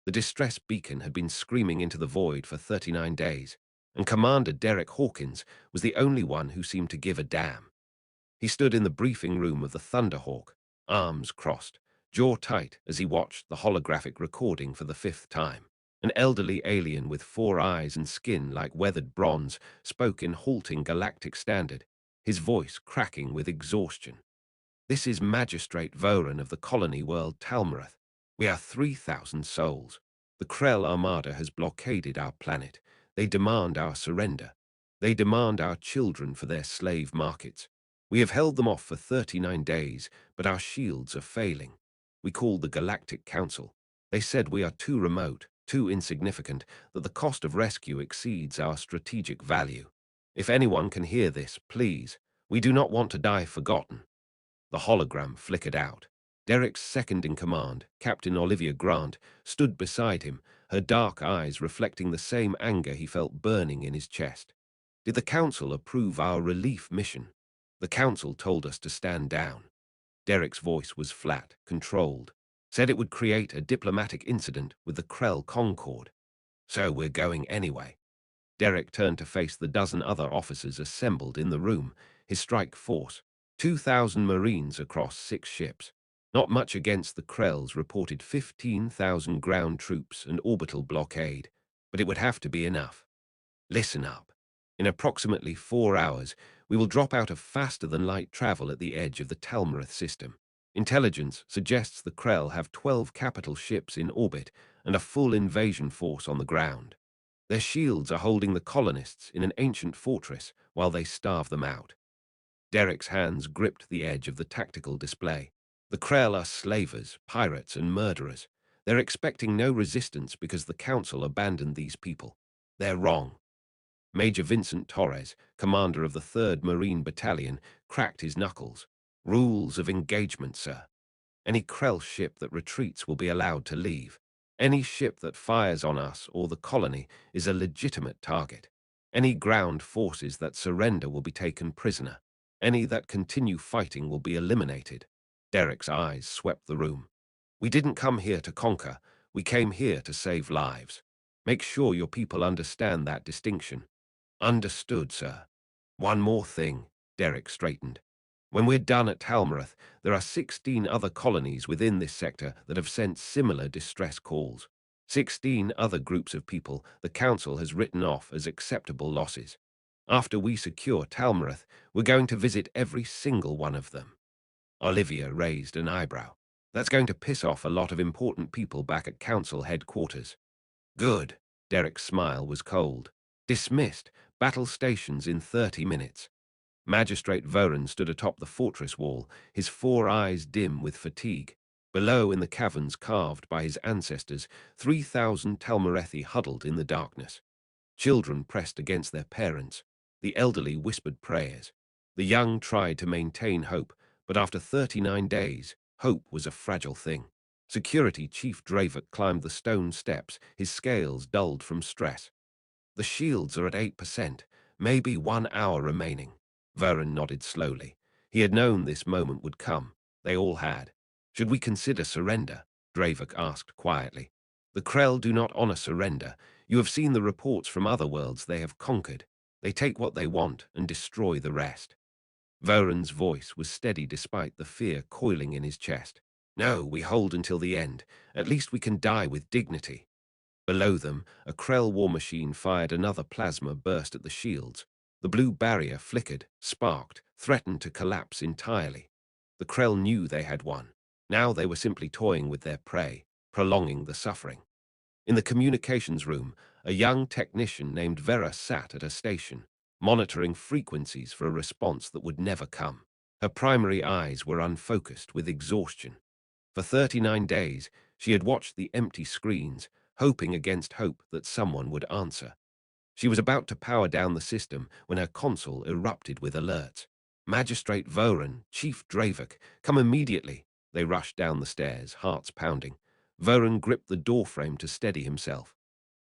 The distress beacon had been screaming into the void for 39 days, and Commander Derek Hawkins was the only one who seemed to give a damn. He stood in the briefing room of the Thunderhawk, arms crossed, jaw tight as he watched the holographic recording for the fifth time. An elderly alien with 4 eyes and skin like weathered bronze spoke in halting galactic standard, his voice cracking with exhaustion. "This is Magistrate Voran of the colony world Talmarath. We are 3,000 souls. The Krell Armada has blockaded our planet. They demand our surrender. They demand our children for their slave markets. We have held them off for 39 days, but our shields are failing. We called the Galactic Council. They said we are too remote, too insignificant, that the cost of rescue exceeds our strategic value. If anyone can hear this, please, we do not want to die forgotten." The hologram flickered out. Derek's second-in-command, Captain Olivia Grant, stood beside him, her dark eyes reflecting the same anger he felt burning in his chest. "Did the Council approve our relief mission?" "The Council told us to stand down." Derek's voice was flat, controlled. "Said it would create a diplomatic incident with the Krell Concord. So we're going anyway." Derek turned to face the dozen other officers assembled in the room, his strike force, 2,000 Marines across 6 ships. Not much against the Krell's reported 15,000 ground troops and orbital blockade, but it would have to be enough. "Listen up. In approximately 4 hours, we will drop out of faster-than-light travel at the edge of the Talmarath system. Intelligence suggests the Krell have 12 capital ships in orbit and a full invasion force on the ground. Their shields are holding the colonists in an ancient fortress while they starve them out." Derek's hands gripped the edge of the tactical display. "The Krell are slavers, pirates, and murderers. They're expecting no resistance because the Council abandoned these people. They're wrong." Major Vincent Torres, commander of the 3rd Marine Battalion, cracked his knuckles. "Rules of engagement, sir. Any Krell ship that retreats will be allowed to leave. Any ship that fires on us or the colony is a legitimate target. Any ground forces that surrender will be taken prisoner. Any that continue fighting will be eliminated." Derek's eyes swept the room. "We didn't come here to conquer. We came here to save lives. Make sure your people understand that distinction." "Understood, sir." "One more thing." Derek straightened. "When we're done at Talmarath, there are 16 other colonies within this sector that have sent similar distress calls. 16 other groups of people the Council has written off as acceptable losses. After we secure Talmarath, we're going to visit every single one of them." Olivia raised an eyebrow. "That's going to piss off a lot of important people back at Council headquarters." "Good." Derek's smile was cold. "Dismissed. Battle stations in 30 minutes. Magistrate Voran stood atop the fortress wall, his 4 eyes dim with fatigue. Below, in the caverns carved by his ancestors, 3,000 Talmarethi huddled in the darkness. Children pressed against their parents. The elderly whispered prayers. The young tried to maintain hope, but after 39 days, hope was a fragile thing. Security Chief Dravik climbed the stone steps, his scales dulled from stress. "The shields are at 8%, maybe 1 hour remaining." Voran nodded slowly. He had known this moment would come. They all had. "Should we consider surrender?" Dravik asked quietly. "The Krell do not honor surrender. You have seen the reports from other worlds they have conquered. They take what they want and destroy the rest." Voran's voice was steady despite the fear coiling in his chest. "No, we hold until the end. At least we can die with dignity." Below them, a Krell war machine fired another plasma burst at the shields. The blue barrier flickered, sparked, threatened to collapse entirely. The Krell knew they had won. Now they were simply toying with their prey, prolonging the suffering. In the communications room, a young technician named Vera sat at a station, monitoring frequencies for a response that would never come. Her primary eyes were unfocused with exhaustion. For 39 days, she had watched the empty screens, hoping against hope that someone would answer. She was about to power down the system when her console erupted with alerts. "Magistrate Voran, Chief Dravik, come immediately." They rushed down the stairs, hearts pounding. Voran gripped the doorframe to steady himself.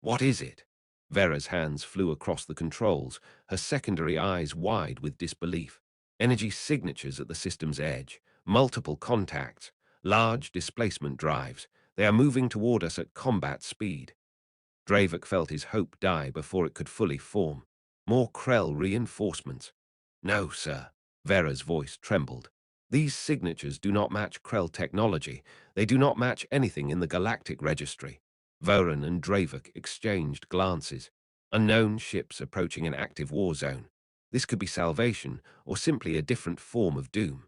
"What is it?" Vera's hands flew across the controls, her secondary eyes wide with disbelief. Energy signatures at the system's edge, multiple contacts, large displacement drives. They are moving toward us at combat speed. Dravik felt his hope die before it could fully form. More Krell reinforcements. No, sir. Vera's voice trembled. These signatures do not match Krell technology. They do not match anything in the galactic registry. Voran and Dravik exchanged glances. Unknown ships approaching an active war zone. This could be salvation or simply a different form of doom.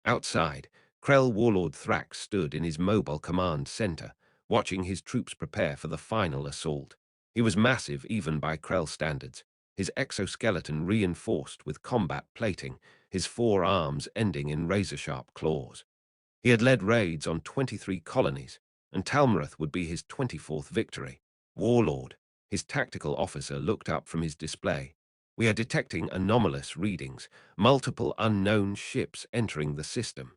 Outside, Krell warlord Thrax stood in his mobile command center, watching his troops prepare for the final assault. He was massive even by Krell standards, his exoskeleton reinforced with combat plating, his four arms ending in razor-sharp claws. He had led raids on 23 colonies, and Talmarath would be his 24th victory. Warlord, his tactical officer looked up from his display. We are detecting anomalous readings, multiple unknown ships entering the system.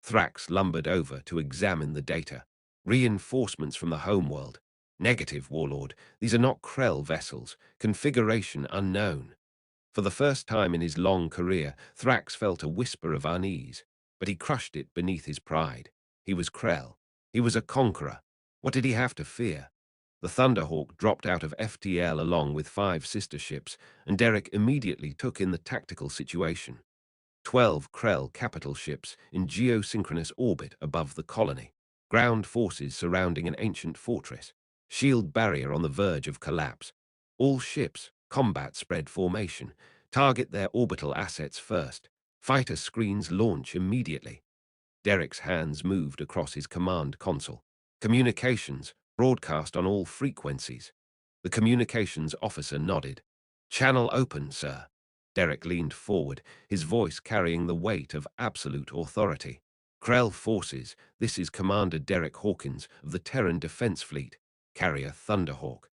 Thrax lumbered over to examine the data. Reinforcements from the homeworld. Negative, Warlord. These are not Krell vessels. Configuration unknown. For the first time in his long career, Thrax felt a whisper of unease, but he crushed it beneath his pride. He was Krell. He was a conqueror. What did he have to fear? The Thunderhawk dropped out of FTL along with 5 sister ships, and Derek immediately took in the tactical situation. 12 Krell capital ships in geosynchronous orbit above the colony. Ground forces surrounding an ancient fortress. Shield barrier on the verge of collapse. All ships, combat spread formation. Target their orbital assets first. Fighter screens launch immediately. Derek's hands moved across his command console. Communications, broadcast on all frequencies. The communications officer nodded. Channel open, sir. Derek leaned forward, his voice carrying the weight of absolute authority. Krell forces, this is Commander Derek Hawkins of the Terran Defense Fleet, carrier Thunderhawk.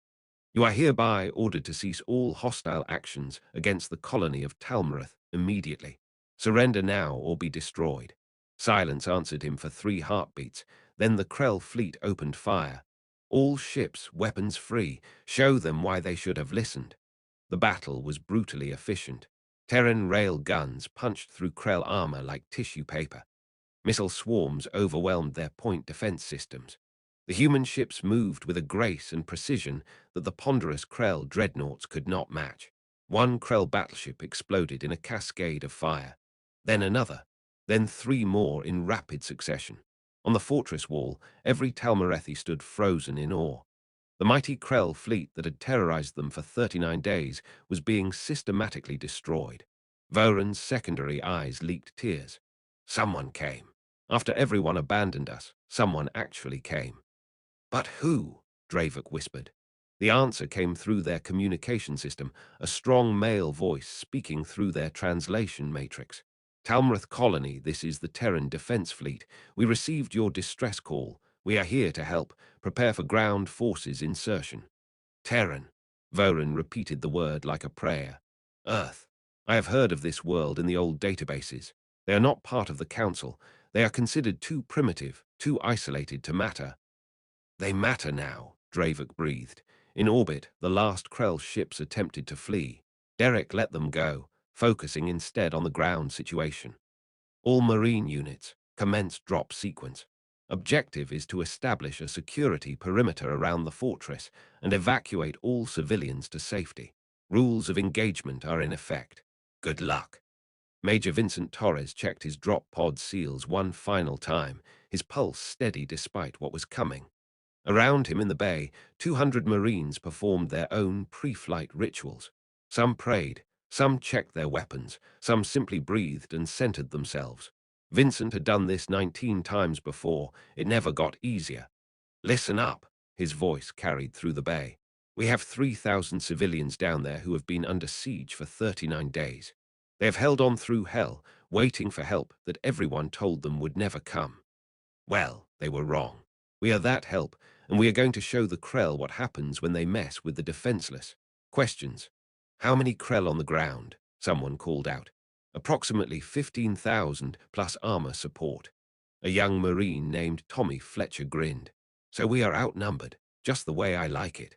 You are hereby ordered to cease all hostile actions against the colony of Talmarath immediately. Surrender now or be destroyed. Silence answered him for 3 heartbeats. Then the Krell fleet opened fire. All ships, weapons free. Show them why they should have listened. The battle was brutally efficient. Terran rail guns punched through Krell armor like tissue paper. Missile swarms overwhelmed their point defense systems. The human ships moved with a grace and precision that the ponderous Krell dreadnoughts could not match. One Krell battleship exploded in a cascade of fire, then another, then 3 more in rapid succession. On the fortress wall, every Talmarethi stood frozen in awe. The mighty Krell fleet that had terrorized them for 39 days was being systematically destroyed. Voran's secondary eyes leaked tears. Someone came. After everyone abandoned us, someone actually came. But who? Dravik whispered. The answer came through their communication system, a strong male voice speaking through their translation matrix. Talmarath Colony, this is the Terran Defense Fleet. We received your distress call. We are here to help. Prepare for ground forces insertion. Terran. Voran repeated the word like a prayer. Earth. I have heard of this world in the old databases. They are not part of the Council. They are considered too primitive, too isolated to matter. They matter now, Dravik breathed. In orbit, the last Krell ships attempted to flee. Derek let them go, focusing instead on the ground situation. All Marine units, commence drop sequence. Objective is to establish a security perimeter around the fortress and evacuate all civilians to safety. Rules of engagement are in effect. Good luck. Major Vincent Torres checked his drop pod seals one final time, his pulse steady despite what was coming. Around him in the bay, 200 Marines performed their own pre-flight rituals. Some prayed, some checked their weapons, some simply breathed and centered themselves. Vincent had done this 19 times before. It never got easier. Listen up, his voice carried through the bay. We have 3,000 civilians down there who have been under siege for 39 days. They have held on through hell, waiting for help that everyone told them would never come. Well, they were wrong. We are that help, and we are going to show the Krell what happens when they mess with the defenseless. Questions. How many Krell on the ground? Someone called out. Approximately 15,000 plus armor support. A young Marine named Tommy Fletcher grinned. So we are outnumbered, just the way I like it.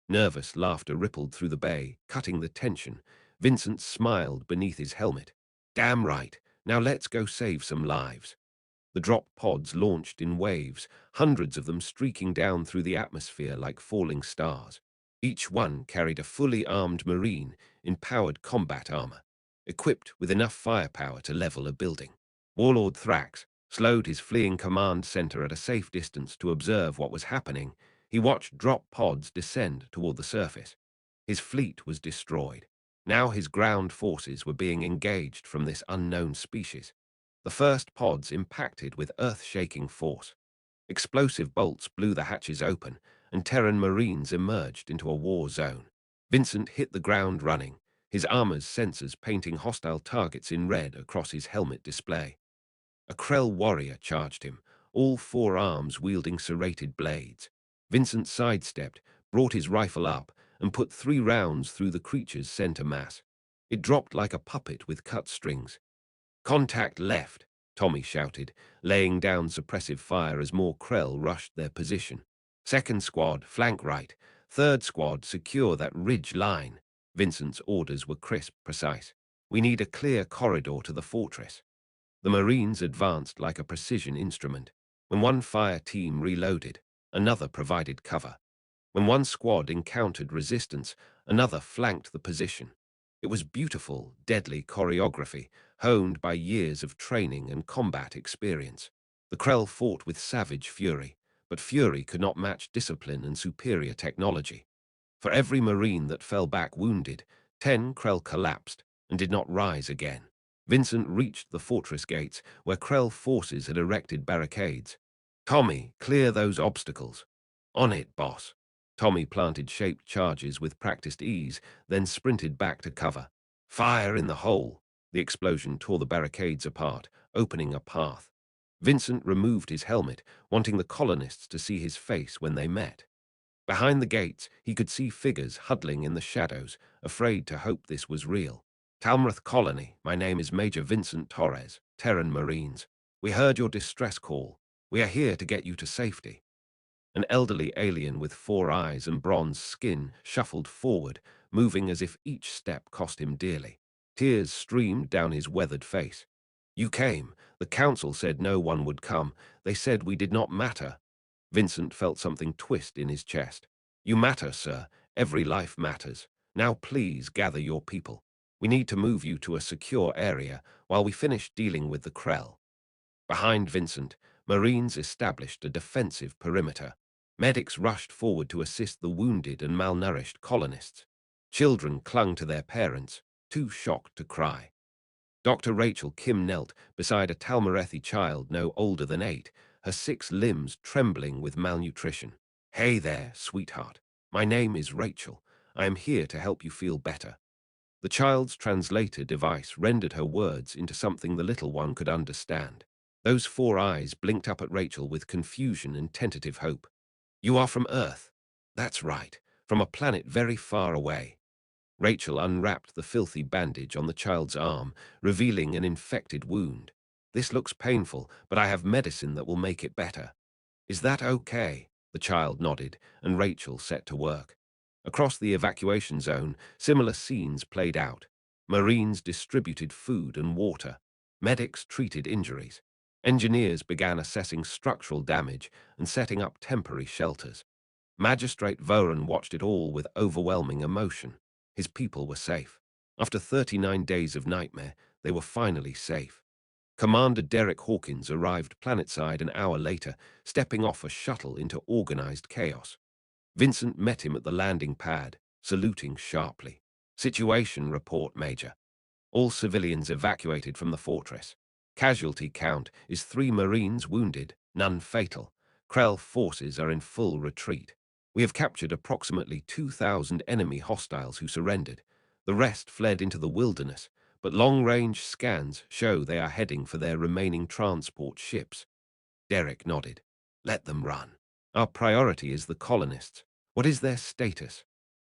Nervous laughter rippled through the bay, cutting the tension. Vincent smiled beneath his helmet. Damn right. Now let's go save some lives. The drop pods launched in waves, hundreds of them streaking down through the atmosphere like falling stars. Each one carried a fully armed Marine in powered combat armor, equipped with enough firepower to level a building. Warlord Thrax slowed his fleeing command center at a safe distance to observe what was happening. He watched drop pods descend toward the surface. His fleet was destroyed. Now his ground forces were being engaged from this unknown species. The first pods impacted with earth-shaking force. Explosive bolts blew the hatches open, and Terran Marines emerged into a war zone. Vincent hit the ground running, his armor's sensors painting hostile targets in red across his helmet display. A Krell warrior charged him, all four arms wielding serrated blades. Vincent sidestepped, brought his rifle up, and put 3 rounds through the creature's center mass. It dropped like a puppet with cut strings. "Contact left," Tommy shouted, laying down suppressive fire as more Krell rushed their position. "Second squad, flank right. Third squad, secure that ridge line." Vincent's orders were crisp, precise. "We need a clear corridor to the fortress." The Marines advanced like a precision instrument. When one fire team reloaded, another provided cover. When one squad encountered resistance, another flanked the position. It was beautiful, deadly choreography, honed by years of training and combat experience. The Krell fought with savage fury, but fury could not match discipline and superior technology. For every Marine that fell back wounded, 10 Krell collapsed and did not rise again. Vincent reached the fortress gates, where Krell forces had erected barricades. "Tommy, clear those obstacles." "On it, boss." Tommy planted shaped charges with practiced ease, then sprinted back to cover. "Fire in the hole." The explosion tore the barricades apart, opening a path. Vincent removed his helmet, wanting the colonists to see his face when they met. Behind the gates, he could see figures huddling in the shadows, afraid to hope this was real. "Talmrath Colony, my name is Major Vincent Torres, Terran Marines. We heard your distress call. We are here to get you to safety." An elderly alien with 4 eyes and bronze skin shuffled forward, moving as if each step cost him dearly. Tears streamed down his weathered face. "You came. The council said no one would come. They said we did not matter." Vincent felt something twist in his chest. "You matter, sir. Every life matters. Now please gather your people. We need to move you to a secure area while we finish dealing with the Krell." Behind Vincent, Marines established a defensive perimeter. Medics rushed forward to assist the wounded and malnourished colonists. Children clung to their parents, too shocked to cry. Dr. Rachel Kim knelt beside a Talmarethi child no older than 8, her 6 limbs trembling with malnutrition. "Hey there, sweetheart. My name is Rachel. I am here to help you feel better." The child's translator device rendered her words into something the little one could understand. Those 4 eyes blinked up at Rachel with confusion and tentative hope. "You are from Earth." "That's right, from a planet very far away." Rachel unwrapped the filthy bandage on the child's arm, revealing an infected wound. "This looks painful, but I have medicine that will make it better." "Is that okay?" The child nodded, and Rachel set to work. Across the evacuation zone, similar scenes played out. Marines distributed food and water. Medics treated injuries. Engineers began assessing structural damage and setting up temporary shelters. Magistrate Voran watched it all with overwhelming emotion. His people were safe. After 39 days of nightmare, they were finally safe. Commander Derek Hawkins arrived planetside an hour later, stepping off a shuttle into organized chaos. Vincent met him at the landing pad, saluting sharply. "Situation report, Major. All civilians evacuated from the fortress. Casualty count is 3 Marines wounded, none fatal. Krell forces are in full retreat. We have captured approximately 2,000 enemy hostiles who surrendered. The rest fled into the wilderness, but long-range scans show they are heading for their remaining transport ships." Derek nodded. "Let them run. Our priority is the colonists. What is their status?"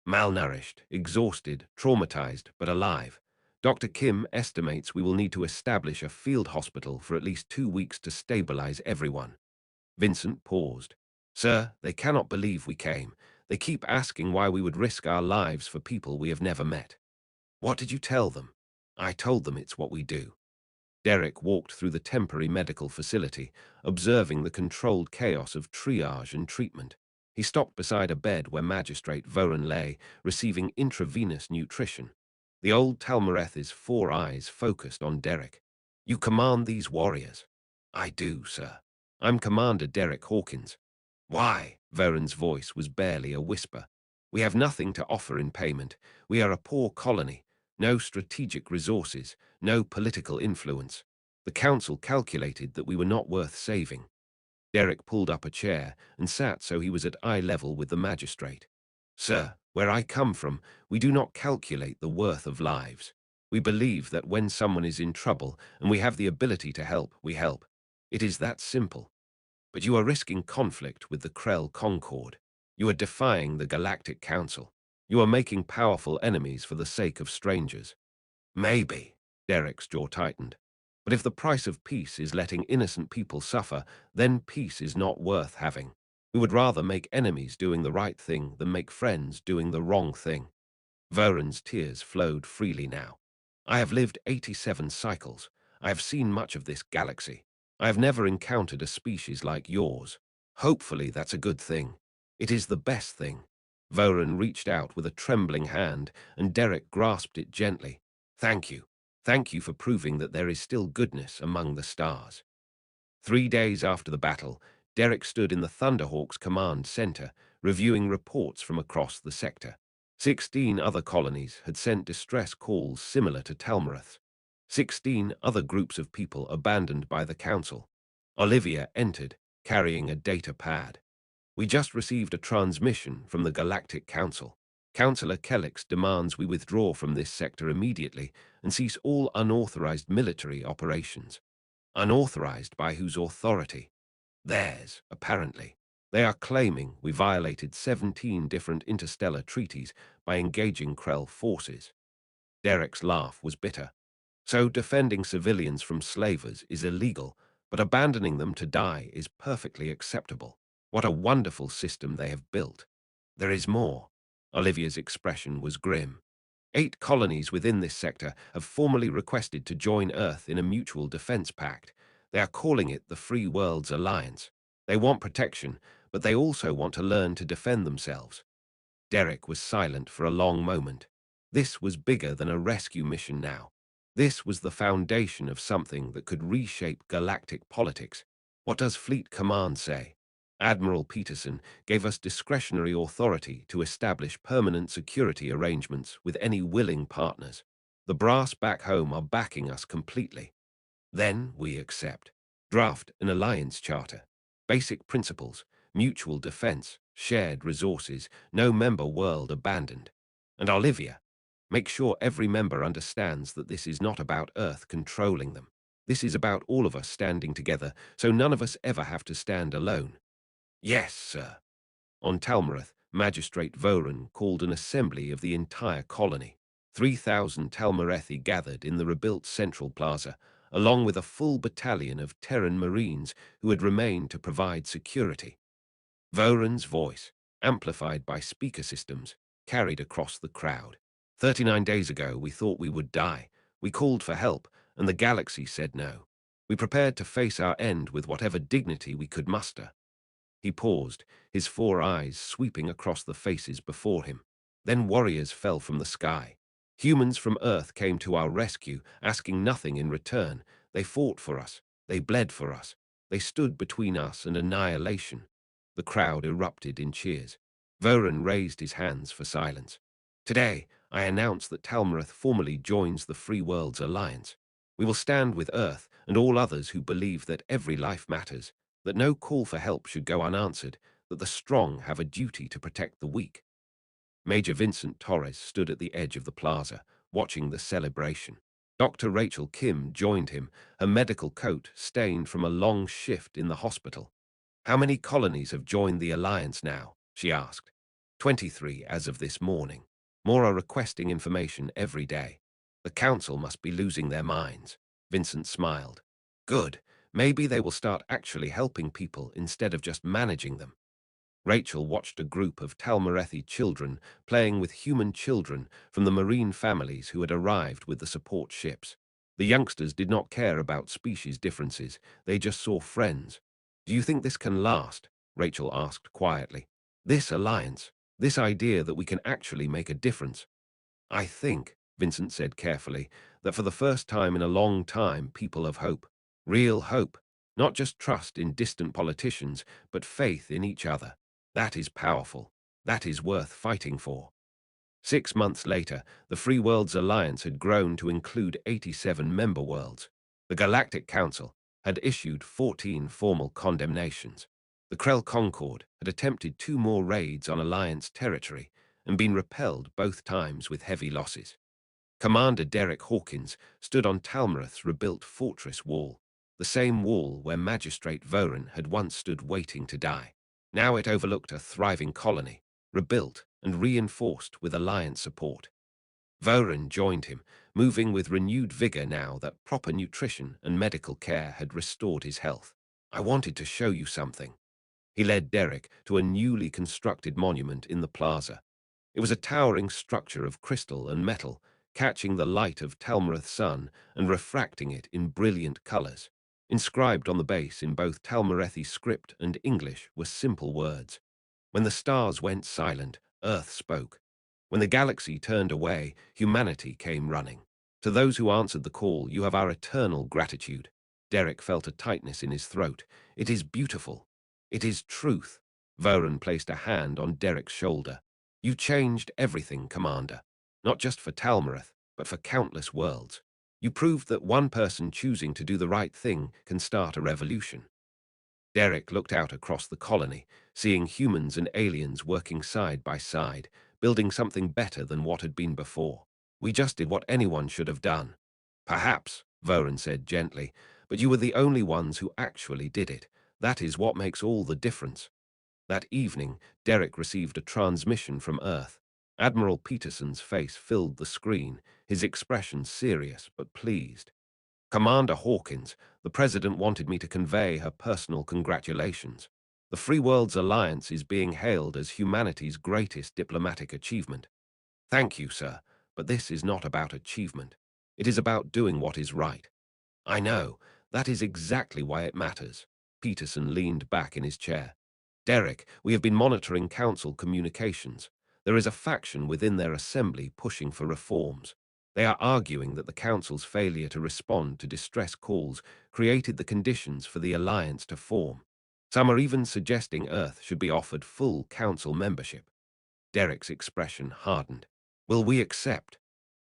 "Malnourished, exhausted, traumatized, but alive. Dr. Kim estimates we will need to establish a field hospital for at least 2 weeks to stabilize everyone." Vincent paused. "Sir, they cannot believe we came. They keep asking why we would risk our lives for people we have never met." "What did you tell them?" "I told them it's what we do." Derek walked through the temporary medical facility, observing the controlled chaos of triage and treatment. He stopped beside a bed where Magistrate Voran lay, receiving intravenous nutrition. The old Talmareth's 4 eyes focused on Derek. "You command these warriors?" "I do, sir. I'm Commander Derek Hawkins." "Why?" Voran's voice was barely a whisper. "We have nothing to offer in payment. We are a poor colony. No strategic resources, no political influence. The council calculated that we were not worth saving." Derek pulled up a chair and sat so he was at eye level with the magistrate. "Sir, where I come from, we do not calculate the worth of lives. We believe that when someone is in trouble and we have the ability to help, we help. It is that simple. But you are risking conflict with the Krell Concord. You are defying the Galactic Council. You are making powerful enemies for the sake of strangers." "Maybe," Derek's jaw tightened. "But if the price of peace is letting innocent people suffer, then peace is not worth having. We would rather make enemies doing the right thing than make friends doing the wrong thing." Voran's tears flowed freely now. "I have lived 87 cycles. I have seen much of this galaxy. I have never encountered a species like yours. Hopefully that's a good thing. It is the best thing." Voran reached out with a trembling hand, and Derek grasped it gently. "Thank you. Thank you for proving that there is still goodness among the stars." 3 days after the battle, Derek stood in the Thunderhawks command center, reviewing reports from across the sector. 16 other colonies had sent distress calls similar to Talmareth's. 16 other groups of people abandoned by the council. Olivia entered, carrying a data pad. "We just received a transmission from the Galactic Council. Councillor Kellix demands we withdraw from this sector immediately and cease all unauthorized military operations." "Unauthorized by whose authority?" "Theirs, apparently. They are claiming we violated 17 different interstellar treaties by engaging Krell forces." Derek's laugh was bitter. "So defending civilians from slavers is illegal, but abandoning them to die is perfectly acceptable. What a wonderful system they have built." "There is more." Olivia's expression was grim. 8 colonies within this sector have formally requested to join Earth in a mutual defense pact. They are calling it the Free Worlds Alliance. They want protection, but they also want to learn to defend themselves. Derek was silent for a long moment. This was bigger than a rescue mission now. This was the foundation of something that could reshape galactic politics. "What does Fleet Command say?" "Admiral Peterson gave us discretionary authority to establish permanent security arrangements with any willing partners. The brass back home are backing us completely." "Then we accept. Draft an alliance charter. Basic principles, mutual defense, shared resources, no member world abandoned." "And Olivia, make sure every member understands that this is not about Earth controlling them. This is about all of us standing together, so none of us ever have to stand alone." "Yes, sir." On Talmareth, Magistrate Voran called an assembly of the entire colony. 3,000 Talmarethi gathered in the rebuilt Central Plaza, along with a full battalion of Terran Marines who had remained to provide security. Voran's voice, amplified by speaker systems, carried across the crowd. 39 days ago, we thought we would die. We called for help, and the galaxy said no. We prepared to face our end with whatever dignity we could muster. He paused, his 4 eyes sweeping across the faces before him. Then warriors fell from the sky. Humans from Earth came to our rescue, asking nothing in return. They fought for us. They bled for us. They stood between us and annihilation. The crowd erupted in cheers. Voran raised his hands for silence. "Today, I announce that Talmareth formally joins the Free Worlds Alliance. We will stand with Earth and all others who believe that every life matters, that no call for help should go unanswered, that the strong have a duty to protect the weak." Major Vincent Torres stood at the edge of the plaza, watching the celebration. Dr. Rachel Kim joined him, her medical coat stained from a long shift in the hospital. "How many colonies have joined the alliance now?" she asked. 23 as of this morning. More are requesting information every day. The council must be losing their minds." Vincent smiled. "Good. Maybe they will start actually helping people instead of just managing them." Rachel watched a group of Talmarethi children playing with human children from the marine families who had arrived with the support ships. The youngsters did not care about species differences, they just saw friends. Do you think this can last? Rachel asked quietly. This alliance, this idea that we can actually make a difference. I think, Vincent said carefully, that for the first time in a long time, people have hope. Real hope. Not just trust in distant politicians, but faith in each other. That is powerful. That is worth fighting for. 6 months later, the Free Worlds Alliance had grown to include 87 member worlds. The Galactic Council had issued 14 formal condemnations. The Krell Concord had attempted 2 more raids on Alliance territory and been repelled both times with heavy losses. Commander Derek Hawkins stood on Talmarath's rebuilt fortress wall, the same wall where Magistrate Voren had once stood waiting to die. Now it overlooked a thriving colony, rebuilt and reinforced with Alliance support. Voren joined him, moving with renewed vigor now that proper nutrition and medical care had restored his health. I wanted to show you something. He led Derek to a newly constructed monument in the plaza. It was a towering structure of crystal and metal, catching the light of Talmarath's sun and refracting it in brilliant colors. Inscribed on the base in both Talmarethi script and English were simple words. When the stars went silent, Earth spoke. When the galaxy turned away, humanity came running. To those who answered the call, you have our eternal gratitude. Derek felt a tightness in his throat. It is beautiful. It is truth. Voren placed a hand on Derek's shoulder. You changed everything, Commander. Not just for Talmarath, but for countless worlds. You proved that one person choosing to do the right thing can start a revolution. Derek looked out across the colony, seeing humans and aliens working side by side, building something better than what had been before. We just did what anyone should have done. Perhaps, Voren said gently, but you were the only ones who actually did it. That is what makes all the difference. That evening, Derek received a transmission from Earth. Admiral Peterson's face filled the screen, his expression serious but pleased. Commander Hawkins, the President wanted me to convey her personal congratulations. The Free Worlds Alliance is being hailed as humanity's greatest diplomatic achievement. Thank you, sir, but this is not about achievement. It is about doing what is right. I know. That is exactly why it matters. Peterson leaned back in his chair. Derek, we have been monitoring council communications. There is a faction within their assembly pushing for reforms. They are arguing that the council's failure to respond to distress calls created the conditions for the alliance to form. Some are even suggesting Earth should be offered full council membership. Derek's expression hardened. Will we accept?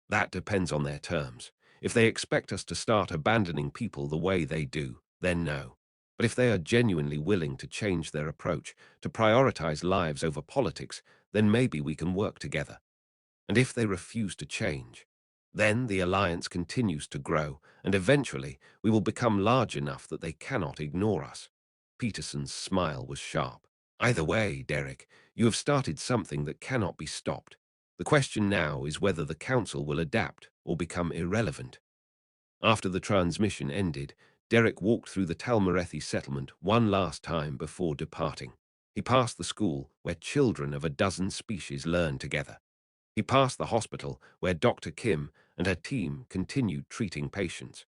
That depends on their terms. If they expect us to start abandoning people the way they do, then no. But if they are genuinely willing to change their approach, to prioritize lives over politics, then maybe we can work together. And if they refuse to change, then the alliance continues to grow, and eventually we will become large enough that they cannot ignore us. Peterson's smile was sharp. Either way, Derek, you have started something that cannot be stopped. The question now is whether the council will adapt or become irrelevant. After the transmission ended, Derek walked through the Talmarethi settlement one last time before departing. He passed the school where children of a dozen species learn together. He passed the hospital where Dr. Kim and her team continued treating patients.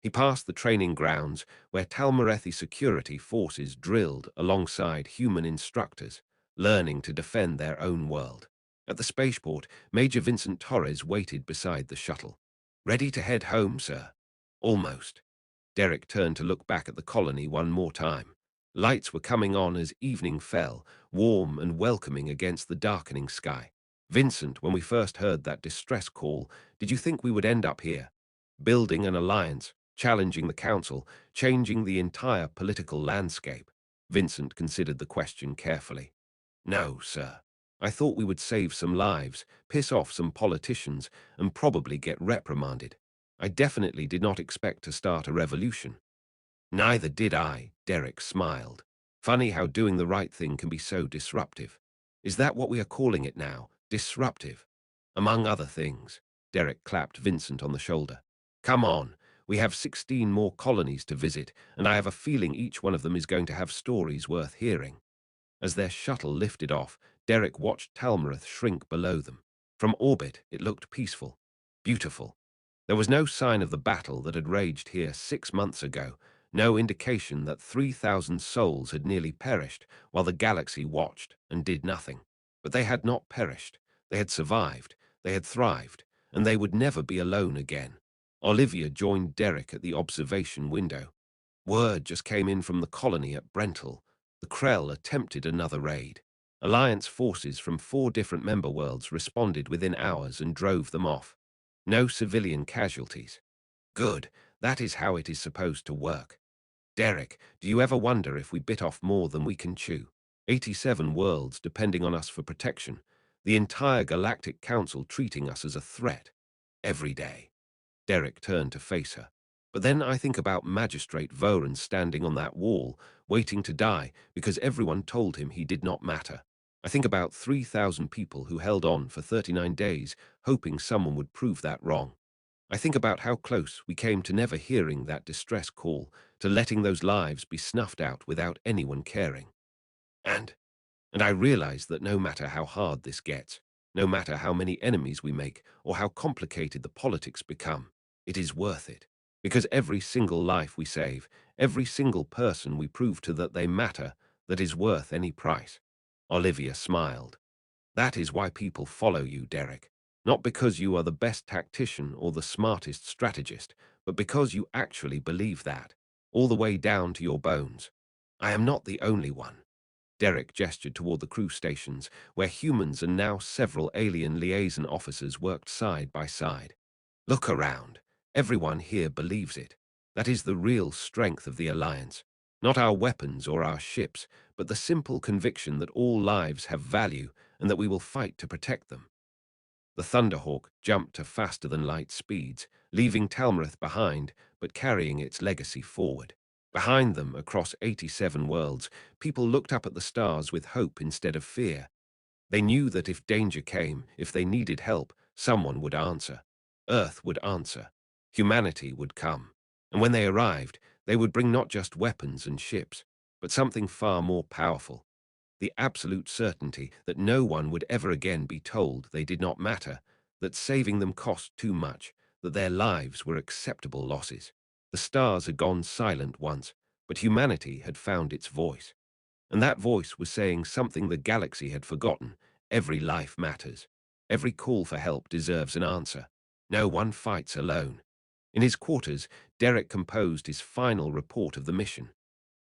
He passed the training grounds where Talmarethi security forces drilled alongside human instructors, learning to defend their own world. At the spaceport, Major Vincent Torres waited beside the shuttle. Ready to head home, sir? Almost. Derek turned to look back at the colony one more time. Lights were coming on as evening fell, warm and welcoming against the darkening sky. Vincent, when we first heard that distress call, did you think we would end up here? Building an alliance, challenging the council, changing the entire political landscape? Vincent considered the question carefully. No, sir. I thought we would save some lives, piss off some politicians, and probably get reprimanded. I definitely did not expect to start a revolution. Neither did I, Derek smiled. Funny how doing the right thing can be so disruptive. Is that what we are calling it now? Disruptive? Among other things. Derek clapped Vincent on the shoulder. Come on, we have 16 more colonies to visit, and I have a feeling each one of them is going to have stories worth hearing. As their shuttle lifted off, Derek watched Talmarath shrink below them. From orbit, it looked peaceful, beautiful. There was no sign of the battle that had raged here 6 months ago, no indication that 3,000 souls had nearly perished while the galaxy watched and did nothing. But they had not perished. They had survived. They had thrived. And they would never be alone again. Olivia joined Derek at the observation window. Word just came in from the colony at Brental. The Krell attempted another raid. Alliance forces from 4 different member worlds responded within hours and drove them off. No civilian casualties. Good, that is how it is supposed to work. Derek, do you ever wonder if we bit off more than we can chew? 87 worlds depending on us for protection. The entire Galactic Council treating us as a threat. Every day. Derek turned to face her. But then I think about Magistrate Voran standing on that wall, waiting to die because everyone told him he did not matter. I think about 3,000 people who held on for 39 days, hoping someone would prove that wrong. I think about how close we came to never hearing that distress call, to letting those lives be snuffed out without anyone caring. And and I realize that no matter how hard this gets, no matter how many enemies we make or how complicated the politics become, it is worth it. Because every single life we save, every single person we prove to that they matter, that is worth any price. Olivia smiled. That is why people follow you, Derek. Not because you are the best tactician or the smartest strategist, but because you actually believe that, all the way down to your bones. I am not the only one. Derek gestured toward the crew stations, where humans and now several alien liaison officers worked side by side. Look around. Everyone here believes it. That is the real strength of the Alliance. Not our weapons or our ships, but the simple conviction that all lives have value and that we will fight to protect them. The Thunderhawk jumped to faster-than-light speeds, leaving Talmrith behind, but carrying its legacy forward. Behind them, across 87 worlds, people looked up at the stars with hope instead of fear. They knew that if danger came, if they needed help, someone would answer. Earth would answer. Humanity would come. And when they arrived, they would bring not just weapons and ships, but something far more powerful. The absolute certainty that no one would ever again be told they did not matter, that saving them cost too much, that their lives were acceptable losses. The stars had gone silent once, but humanity had found its voice. And that voice was saying something the galaxy had forgotten. Every life matters. Every call for help deserves an answer. No one fights alone. In his quarters, Derek composed his final report of the mission.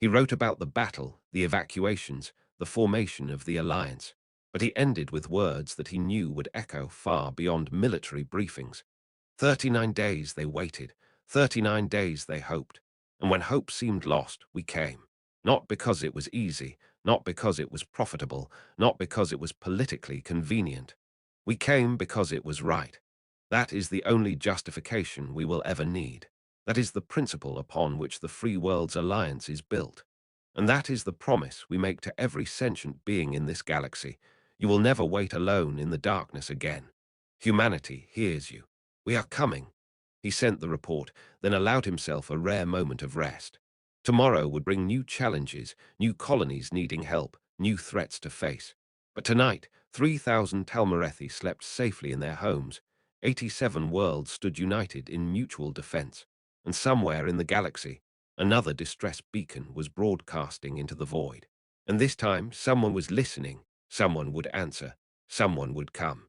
He wrote about the battle, the evacuations, the formation of the Alliance. But he ended with words that he knew would echo far beyond military briefings. 39 days they waited. 39 days they hoped. And when hope seemed lost, we came. Not because it was easy, not because it was profitable, not because it was politically convenient. We came because it was right. That is the only justification we will ever need. That is the principle upon which the Free Worlds Alliance is built. And that is the promise we make to every sentient being in this galaxy. You will never wait alone in the darkness again. Humanity hears you. We are coming. He sent the report, then allowed himself a rare moment of rest. Tomorrow would bring new challenges, new colonies needing help, new threats to face. But tonight, 3,000 Talmarethi slept safely in their homes. 87 worlds stood united in mutual defense. And somewhere in the galaxy, another distress beacon was broadcasting into the void. And this time, someone was listening, someone would answer, someone would come.